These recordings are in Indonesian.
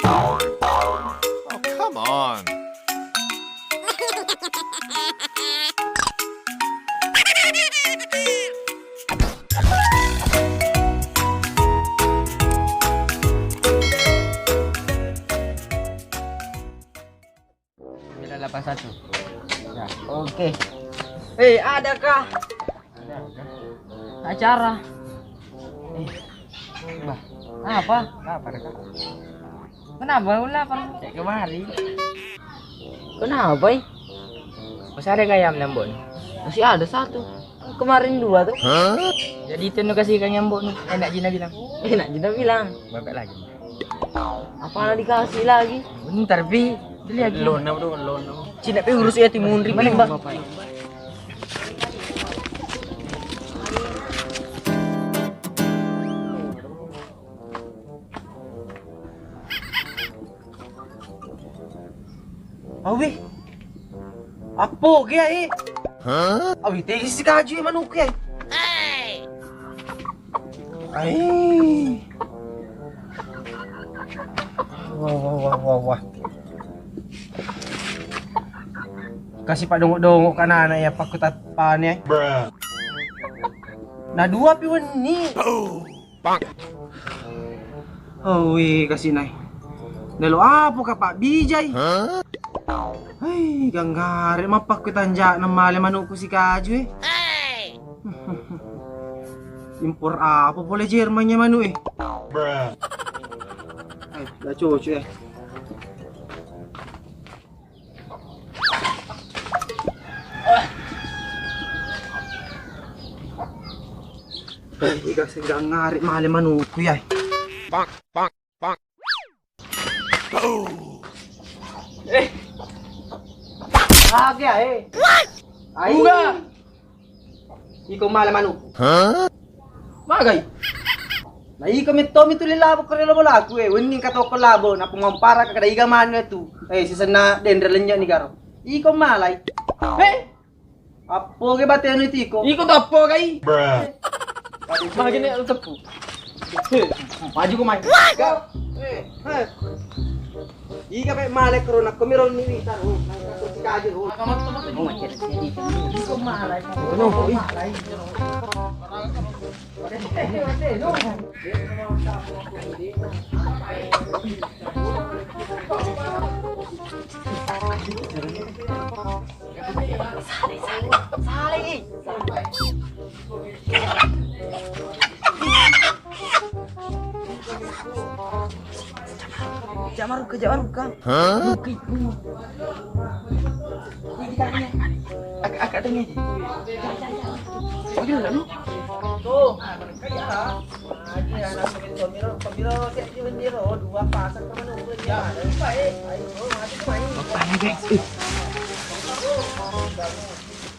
Oh, come on. Bila 81. Ya, Oke. Eh, adakah acara? bah. Apa? Apa Kak? Kenapa ulah apa? Kayak kemari. Kenapa? Masih ada kayak ayam Ambon. Masih ada satu. Kemarin dua tuh. Jadi itu nu kasih kang Ambon. Enak Jina bilang. Enak juga bilang. Bapak lagi. Apa dikasih lagi? Bentar Bi. Dilihat Loan bro, loan. Cina pe urus ya timundri Mana Mbak. bapak? Awi. Apa kaya eh? Awi, tinggi si kaju yang manuk kaya. Ay. Wah. Kasih pak dongok-dongok kan anak ya pak kutapan ya. Nah dua piwan ni. Oh wih kasih nai. Nalo apa ka pak bijay? Hai ganggare mapak ko tanja ng mali manok ko si kaju eh. Impor apa boleh Jermannya manu eh. Ay, dah cucu eh. Kasi ganggare mali manok ko yay. Agya eh. What? Ay. Uga. Ikaw malaman mo. Magay. Na ikaw mito lilabo ko relo lagu eh. Winning ka to ko labo na pumampara ka kada igaman nga tu. Eh sisan na dendrelan niya ni Garo. Ikaw malay. Eh. Apo ke bate ano ito? Ikaw to apo kay. Magin na to po. Maju ko may. What? Ika pe malay ko na kumiron ni Rita ro. Si Kaju ro. Oh, macam ni. Ikaw malay. Ano po? Malay. Sali. Jamar ka. Agak tinggi. Oke lah lu. Tuh, kaya pamiro kayak bendero dua pasang ka manok ya. Ayo, mati ko main. Paano guys?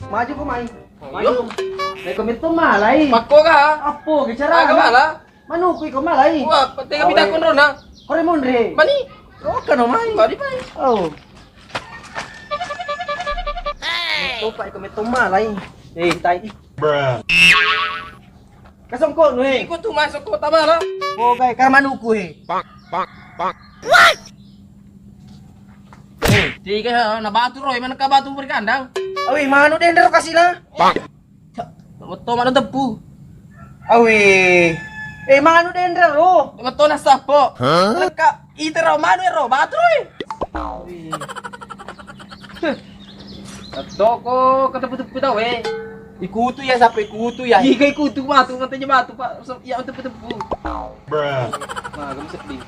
Maju ko main. Maju. May komento malay. Pako ka ha? Apo, gicara. Aga mala. Manok ko malay. Wah, pati ka bitakon ron ha. Kore mondre. Bani. Ko ka no main. Bani pa. Oh. Ito pa komento malay. Eh, tay. Kasongko no eh. Ikut masuk kota mala. Bogay ka manok ko eh. Di ka nabatu roy man ka batu berkandang. Awi, mano dendero kasi la. Moto man tebu. Awi. Eh, mano dendero. Moto na sapo. Ka itero manu ero batu roy. Toko ketemu-temu tau eh. Ikutu ya sampai ikutu ya. Iya ikutu batu katanya batu pak. Ya untuk tebu. Nah, kamu sedih.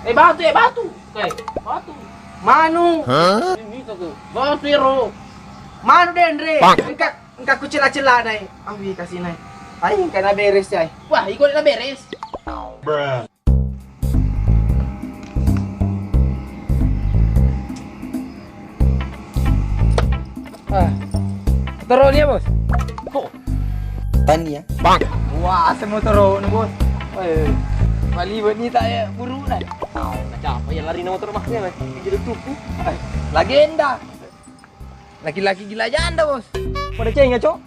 Batu ya batu. Batu. Manu. Ini tuh. Batu ero. Manu dendre. Engka kucila-cila nai. Awi kasih nai. Ay, kana beres ay. Wah, ikut na beres. Toro dia, Bos. Pan ya. Wah, semua toro nih, Bos. Bali buat ni tak ya buru nak. Macam apa yang lari nama motor maknya, jadi tupu. Legenda. Laki-laki gila janda, Bos. Pada ceng ya, Cok?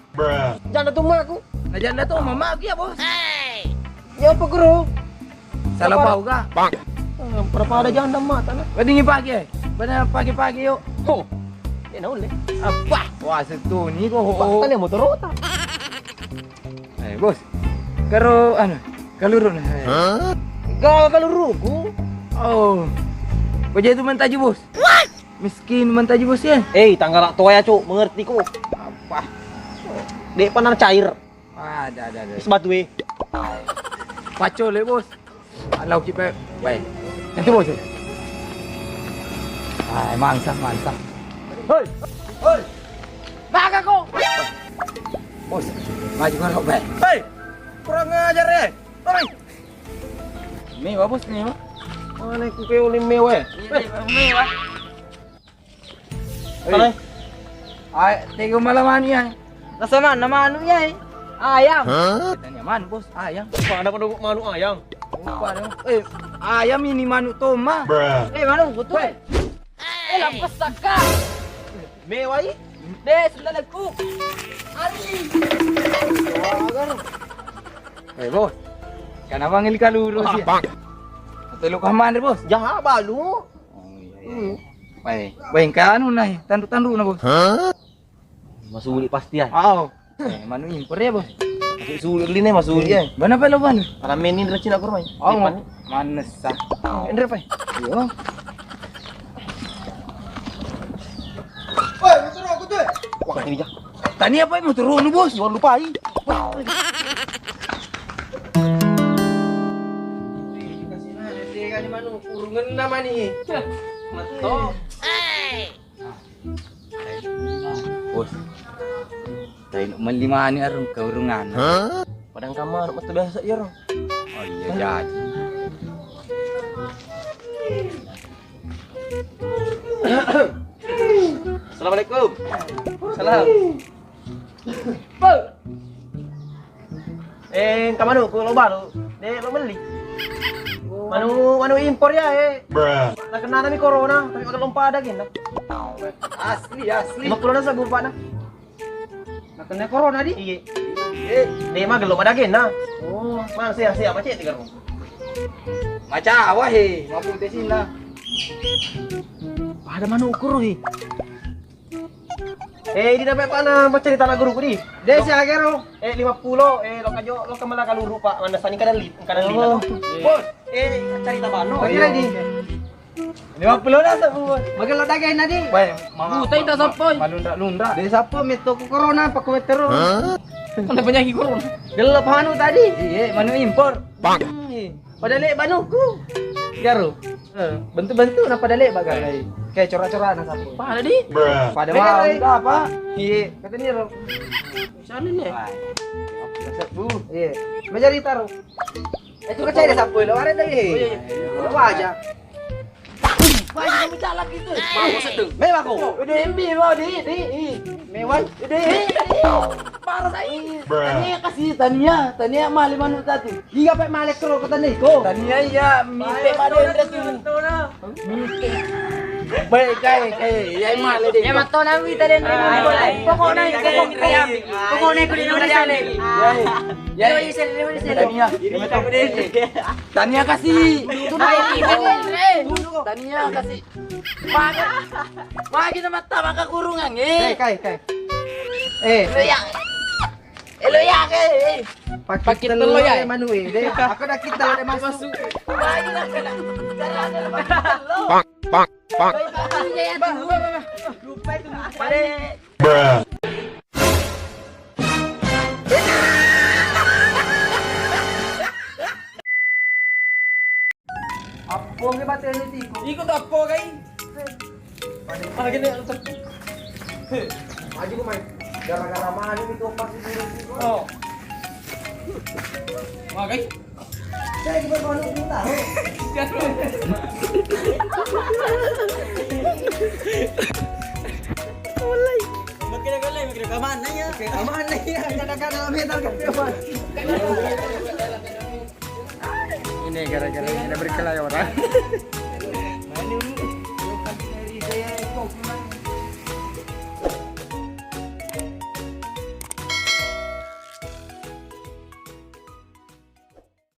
Janda tuh mak aku. Nah, janda tuh mama aku ya, Bos. Ya apa guru? Salah pau ka? Berapa ada janda mata na? Pwede pagi eh. Benar pagi-pagi yuk. Oh. Eh na uli. Apa? Wah, setuni ko. Bakal ya motor otak. Eh, bos. Karo ano? Kaluro na. Gak kalau rugu. Oh. Pwede itu man tayo, bos. What? Miskin man tayo, bos ya. Tanggal tua ya cuk, mengerti ko. Apa? Dek panar cair. Ada. Sebatu eh. Pacol ya, bos. Alau kita baik. Itu bos. Ay, mangsa. Hei. Baga ko. Bos, maju kan baik. Hei. Kurang ajar ya. Hei. Mewah, bos, mewah. Mana ku kayak ulim mewah. Mewah. Mana? Ay, tega malaman yan. Nasa man, nama anu ya? Ayam. Tanya man, bos, ayam. Pada pada manu ayam. Lupa dong. Ayam ini manu toma. Manu betul. Lampas saka. Mewah ini. Deh, sudah laku. Bos. Kenapa ngil kaluro sih? Tulog ka man, bos. Jaha balu. Baik ka ano na eh. Tandu-tandu na, bos. Masuli pasti ya. Oo. Manu impor ya, bos. Masuli line masuli ya. Bana pa laban. Para menin ra Cina kurmay. Oo. Manas sa. Endre pa. Yo. Oi, motor aku tuh. Wah, ini jah. Tani apa mo turun, bos? Jangan lupa ai. Kurungan naman eh. Mato. Bos. Tayo malimani arong kaurungan. Padang kamar mata biasa ya, Ro. Oh iya jadi. Assalamualaikum. Salam. Kamanu ku lo baru. Lo beli. Manu impor ya Nak kena nami corona, tapi makan lompa ada gini. Asli. 50 na sa gurpa na. Nak kena corona di. Iya. Dia mah gelom ada gini. Oh, mana siya macet tiga ro. Maca awah he, mapunte sila. Ada mana ukur nih? Di dapat apa na bercerita na guru ko di. Dia siya gero. 50. Lo kajo lo kamala kaluru pa. Manda sani kanan lina. Bos, cari tabano. Lagi lagi. 50 na sa buwan. Magalo dagay na di. Bay, mama. Butay ta sapoy. Malunda-lunda. Dari sapo meto ko corona pa kumetero. Ano penyakit corona? Gelap hanu tadi. Iya, manu impor. Padale banuku. Garo. Bentu-bentu na padale bagay. Kayak corak-corak na sapo. Pahala di. Pada mau apa? Iya, kata ni ro. Sana ni. Bu. Iya. Majari taro. Itu kacay na sapo lo. Are dai. Lo aja. Wah, kamu jalan gitu. Mau satu. Mewah ko. Udah MB mau di. Mewah. Parah saya. Tania kasih Tania mali manu tadi. Higa pe malek ro kata ni ko. Tania ya mite madendra tu. Mite. Baik kai ya mali deh. Ya mato na wi tadi ni. Pokoknya ko di na jale. Ya. Tania kasih. Tania kasih. Pagi na mata maka kurungan Kai. Elo ya ke. Pakit telo ya manu de. Aku dah kita ada masuk. Lagi na kena. Cara ada lepas. Bonk. Lupa itu. Pare. Apo ngi baten ni tiko. Iko to apa kai? Lagi ni untuk. Maju ko mai. Gara-gara manu itu pasti dulu. Oh. Wah kai. Saya juga manu kita. Makin kemana ya? Kemana ya? Kadang-kadang metal ke depan. Ini gara-gara kita berkelahi orang.